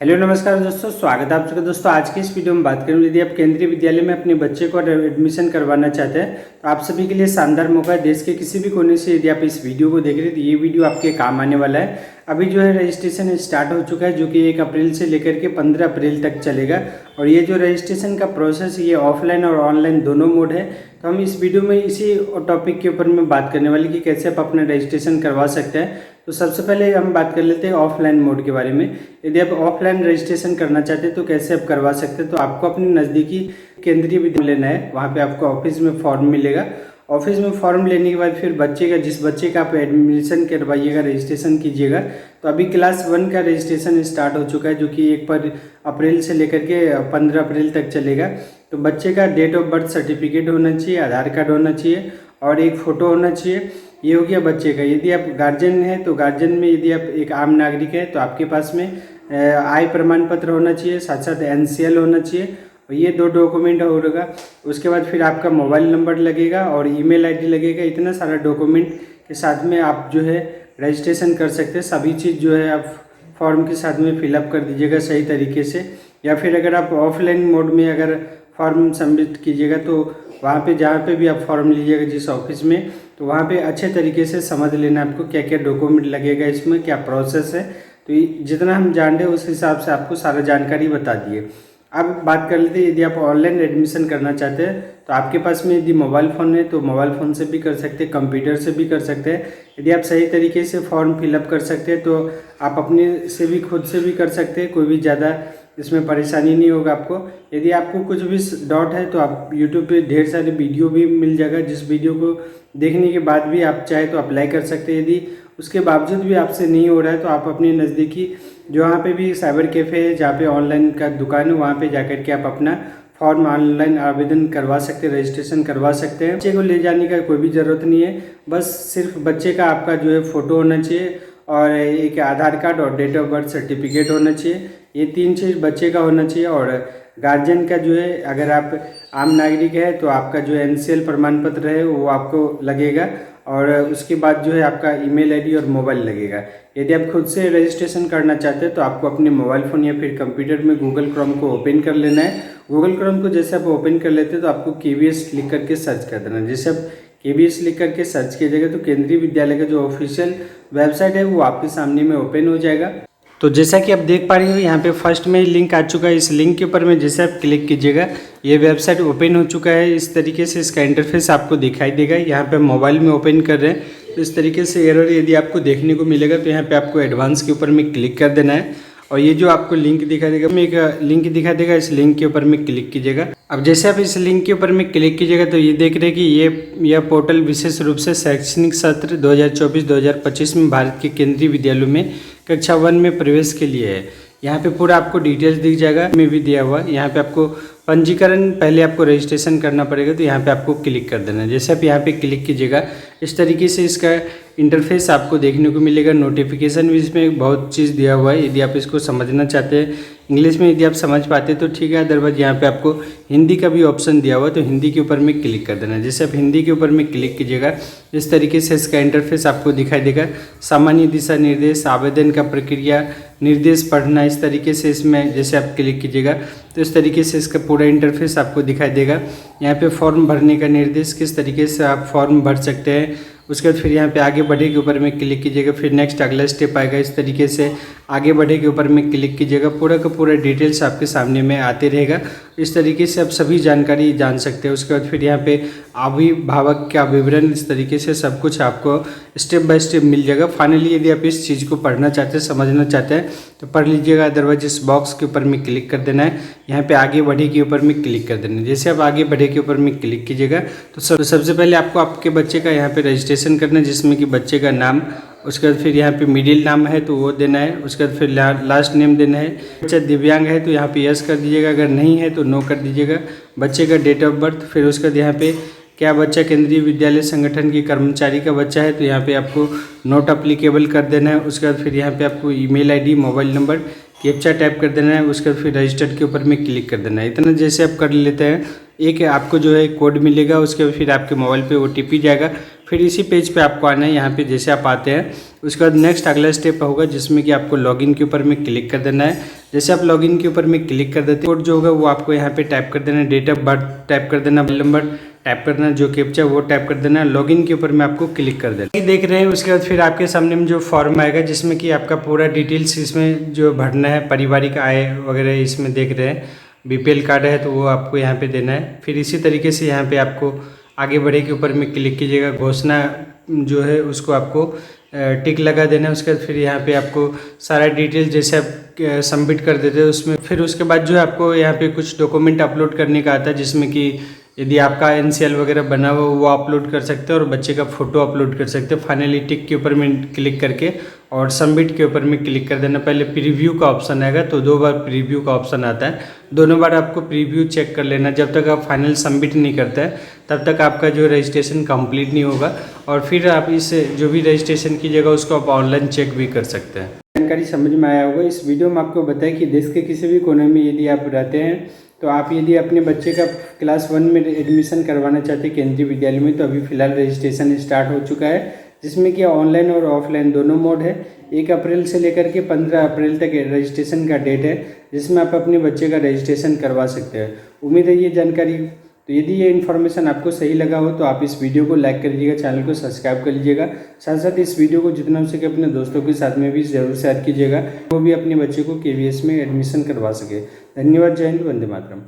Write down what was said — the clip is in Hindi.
हेलो नमस्कार दोस्तों, स्वागत है आप सबका। दोस्तों आज की इस वीडियो में बात करेंगे, यदि आप केंद्रीय विद्यालय में अपने बच्चे को एडमिशन करवाना चाहते हैं तो आप सभी के लिए शानदार मौका है। देश के किसी भी कोने से यदि आप इस वीडियो को देख रहे हैं तो ये वीडियो आपके काम आने वाला है। अभी जो है रजिस्ट्रेशन स्टार्ट हो चुका है, जो कि 1 अप्रैल से लेकर के 15 अप्रैल तक चलेगा। और ये जो रजिस्ट्रेशन का प्रोसेस ये ऑफलाइन और ऑनलाइन दोनों मोड है। तो हम इस वीडियो में इसी टॉपिक के ऊपर में बात करने वाले कि कैसे आप अपना रजिस्ट्रेशन करवा सकते हैं। तो सबसे पहले हम बात कर लेते हैं ऑफलाइन मोड के बारे में। यदि आप ऑफलाइन रजिस्ट्रेशन करना चाहते हैं तो कैसे आप करवा सकते हैं। तो आपको अपने नज़दीकी केंद्रीय विद्यालय लेना है, वहाँ पे आपको ऑफिस में फॉर्म मिलेगा। ऑफिस में फॉर्म लेने के बाद फिर जिस बच्चे का आप एडमिशन करवाइएगा, रजिस्ट्रेशन कीजिएगा। तो अभी क्लास 1 का रजिस्ट्रेशन स्टार्ट हो चुका है, जो कि 1 अप्रैल से लेकर के 15 अप्रैल तक चलेगा। तो बच्चे का डेट ऑफ बर्थ सर्टिफिकेट होना चाहिए, आधार कार्ड होना चाहिए और एक फ़ोटो होना चाहिए। ये हो गया बच्चे का। यदि आप गार्जियन हैं तो गार्जियन में यदि आप एक आम नागरिक है तो आपके पास में आय प्रमाण पत्र होना चाहिए, साथ साथ NCL होना चाहिए। और ये 2 डॉक्यूमेंट होगा। उसके बाद फिर आपका मोबाइल नंबर लगेगा और ईमेल आईडी लगेगा। इतना सारा डॉक्यूमेंट के साथ में आप जो है रजिस्ट्रेशन कर सकते हैं। सभी चीज़ जो है आप फॉर्म के साथ में फिलअप कर दीजिएगा सही तरीके से। या फिर अगर आप ऑफलाइन मोड में अगर फॉर्म सबमिट कीजिएगा तो वहाँ पे जहाँ पे भी आप फॉर्म लीजिएगा जिस ऑफिस में, तो वहाँ पे अच्छे तरीके से समझ लेना आपको क्या क्या डॉक्यूमेंट लगेगा, इसमें क्या प्रोसेस है। तो जितना हम जान रहे हैं उस हिसाब से आपको सारा जानकारी बता दिए। अब बात कर लेते हैं, यदि आप ऑनलाइन एडमिशन करना चाहते हैं तो आपके पास में यदि मोबाइल फ़ोन है तो मोबाइल फ़ोन से भी कर सकते हैं, कंप्यूटर से भी कर सकते हैं। यदि आप सही तरीके से फॉर्म फिलअप कर सकते हैं तो आप अपने से भी खुद से भी कर सकते हैं, कोई भी ज़्यादा इसमें परेशानी नहीं होगा आपको। यदि आपको कुछ भी डाउट है तो आप यूट्यूब पे ढेर सारे वीडियो भी मिल जाएगा, जिस वीडियो को देखने के बाद भी आप चाहे तो अप्लाई कर सकते हैं। यदि उसके बावजूद भी आपसे नहीं हो रहा है तो आप अपने नज़दीकी जहाँ पे भी साइबर कैफ़े है, जहाँ पे ऑनलाइन का दुकान है, वहाँ पे जाकर के आप अपना फॉर्म ऑनलाइन आवेदन करवा सकते हैं, रजिस्ट्रेशन करवा सकते हैं। बच्चे को ले जाने का कोई भी ज़रूरत नहीं है, बस सिर्फ बच्चे का आपका जो है फ़ोटो होना चाहिए और एक आधार कार्ड और डेट ऑफ बर्थ सर्टिफिकेट होना चाहिए। ये 3 चीज़ बच्चे का होना चाहिए। और गार्जियन का जो है, अगर आप आम नागरिक है तो आपका जो NCL प्रमाण पत्र है वो आपको लगेगा। और उसके बाद जो है आपका ईमेल आईडी और मोबाइल लगेगा। यदि आप खुद से रजिस्ट्रेशन करना चाहते हैं तो आपको अपने मोबाइल फ़ोन या फिर कंप्यूटर में गूगल क्रोम को ओपन कर लेना है। गूगल क्रोम को जैसे आप ओपन कर लेते हैं तो आपको KVS लिख करके सर्च कर देना है। जैसे आप KVS लिख करके सर्च कीजिएगा तो केंद्रीय विद्यालय का जो ऑफिशियल वेबसाइट है वो आपके सामने में ओपन हो जाएगा। तो जैसा कि आप देख पा रहे हो यहाँ पे फर्स्ट में ही लिंक आ चुका है। इस लिंक के ऊपर में जैसे आप क्लिक कीजिएगा ये वेबसाइट ओपन हो चुका है। इस तरीके से इसका इंटरफेस आपको दिखाई देगा। यहाँ पे मोबाइल में ओपन कर रहे हैं तो इस तरीके से एरर यदि आपको देखने को मिलेगा तो यहाँ पे आपको एडवांस के ऊपर में क्लिक कर देना है। और ये जो आपको लिंक दिखा देगा, एक लिंक दिखा देगा, इस लिंक के ऊपर में क्लिक कीजिएगा। अब जैसे आप इस लिंक के ऊपर में क्लिक कीजिएगा तो ये देख रहे हैं कि यह पोर्टल विशेष रूप से शैक्षणिक सत्र 2024-2025 में भारत के केंद्रीय विद्यालयों में कक्षा 1 में प्रवेश के लिए है। यहाँ पे पूरा आपको डिटेल्स दिख जाएगा, में भी दिया हुआ है। यहाँ पे आपको पंजीकरण, पहले आपको रजिस्ट्रेशन करना पड़ेगा तो यहाँ पे आपको क्लिक कर देना है। जैसे आप यहाँ पे क्लिक कीजिएगा इस तरीके से इसका इंटरफेस आपको देखने को मिलेगा। नोटिफिकेशन भी इसमें बहुत चीज़ दिया हुआ है। यदि आप इसको समझना चाहते हैं इंग्लिश में, यदि आप समझ पाते तो ठीक है, अदरवाइज यहाँ पे आपको हिंदी का भी ऑप्शन दिया हुआ है तो हिंदी के ऊपर में क्लिक कर देना है। जैसे आप हिंदी के ऊपर में क्लिक कीजिएगा इस तरीके से इसका इंटरफेस आपको दिखाई देगा। सामान्य दिशा निर्देश, आवेदन का प्रक्रिया, निर्देश पढ़ना, इस तरीके से इसमें जैसे आप क्लिक कीजिएगा तो इस तरीके से इसका पूरा इंटरफेस आपको दिखाई देगा। यहाँ पे फॉर्म भरने का निर्देश, किस तरीके से आप फॉर्म भर सकते हैं। उसके बाद फिर यहाँ पे आगे बढ़े के ऊपर में क्लिक कीजिएगा, फिर नेक्स्ट अगला स्टेप आएगा। इस तरीके से आगे बढ़े के ऊपर में क्लिक कीजिएगा। पूरा का पूरा डिटेल्स आपके सामने में आते रहेगा। इस तरीके से आप सभी जानकारी जान सकते हैं। उसके बाद फिर यहाँ पे अभिभावक का विवरण, इस तरीके से सब कुछ आपको स्टेप बाय स्टेप मिल जाएगा। फाइनली यदि आप इस चीज़ को पढ़ना चाहते हैं, समझना चाहते हैं तो पढ़ लीजिएगा, अदरवाइज इस बॉक्स के ऊपर में क्लिक कर देना है। यहाँ पे आगे बढ़े के ऊपर में क्लिक कर देना है। जैसे आप आगे बढ़े के ऊपर में क्लिक कीजिएगा तो सबसे पहले आपको आपके बच्चे का यहाँ पे रजिस्ट्रेशन करना है, जिसमें कि बच्चे का नाम, उसके बाद फिर यहाँ पे मिडिल नाम है तो वो देना है। उसके बाद फिर लास्ट नेम देना है। बच्चा दिव्यांग है तो यहाँ पे यस कर दीजिएगा, अगर नहीं है तो नो कर दीजिएगा। बच्चे का डेट ऑफ बर्थ, फिर उसके बाद यहाँ पे क्या बच्चा केंद्रीय विद्यालय संगठन के कर्मचारी का बच्चा है तो यहाँ पे आपको नोट अप्लीकेबल कर देना है। उसके बाद फिर यहाँ पे आपको email ID, mobile number, captcha type कर देना है। उसके बाद फिर रजिस्टर्ड के ऊपर में क्लिक कर देना है। इतना जैसे आप कर लेते हैं एक आपको जो है कोड मिलेगा। उसके बाद फिर आपके मोबाइल पे OTP जाएगा, फिर इसी पेज पे आपको आना है। यहाँ पे जैसे आप आते हैं उसके बाद नेक्स्ट अगला स्टेप होगा जिसमें कि आपको लॉगिन के ऊपर में क्लिक कर देना है। जैसे आप लॉगिन के ऊपर में क्लिक कर देते हैं, कोड जो होगा वो आपको यहाँ पे टाइप कर देना है, डेट ऑफ बर्थ टाइप कर देना, मोबाइल नंबर टाइप कर देना, जो कैप्चा वो टाइप कर देना है। लॉगिन के ऊपर में आपको क्लिक कर देना देख रहे हैं। उसके बाद फिर आपके सामने में जो फॉर्म आएगा जिसमें कि आपका पूरा डिटेल्स इसमें जो भरना है, पारिवारिक आय वगैरह इसमें देख रहे हैं। बीपीएल कार्ड है तो वो आपको यहाँ पे देना है। फिर इसी तरीके से यहाँ पे आपको आगे बढ़े के ऊपर में क्लिक कीजिएगा। घोषणा जो है उसको आपको टिक लगा देना है। उसके बाद फिर यहाँ पे आपको सारा डिटेल जैसे आप सबमिट कर देते हैं उसमें, फिर उसके बाद जो है आपको यहाँ पे कुछ डॉक्यूमेंट अपलोड करने का आता है जिसमें कि यदि आपका एनसीएल वगैरह बना हुआ वो अपलोड कर सकते हैं और बच्चे का फ़ोटो अपलोड कर सकते हैं। फाइनली टिक के ऊपर में क्लिक करके और सबमिट के ऊपर में क्लिक कर देना। पहले प्रीव्यू का ऑप्शन आएगा तो 2 बार प्रीव्यू का ऑप्शन आता है, दोनों बार आपको प्रीव्यू चेक कर लेना। जब तक आप फाइनल सबमिट नहीं करते हैं तब तक आपका जो रजिस्ट्रेशन कंप्लीट नहीं होगा और फिर आप इस जो भी रजिस्ट्रेशन कीजिएगा उसको आप ऑनलाइन चेक भी कर सकते हैं। जानकारी समझ में आया होगा। इस वीडियो में आपको बताया कि देश के किसी भी कोने में यदि आप रहते हैं तो आप यदि अपने बच्चे का क्लास 1 में एडमिशन करवाना चाहते हैं केंद्रीय विद्यालय में, तो अभी फ़िलहाल रजिस्ट्रेशन स्टार्ट हो चुका है जिसमें कि ऑनलाइन और ऑफलाइन दोनों मोड है। 1 अप्रैल से लेकर के 15 अप्रैल तक रजिस्ट्रेशन का डेट है जिसमें आप अपने बच्चे का रजिस्ट्रेशन करवा सकते हैं। उम्मीद है ये जानकारी, तो यदि ये इन्फॉर्मेशन आपको सही लगा हो तो आप इस वीडियो को लाइक कर लीजिएगा, चैनल को सब्सक्राइब कर लीजिएगा। साथ साथ इस वीडियो को जितना हो सके अपने दोस्तों के साथ में भी ज़रूर शेयर कीजिएगा, वो भी अपने बच्चे को केवीएस में एडमिशन करवा सके। धन्यवाद। जय हिंद, वंदे मातरम।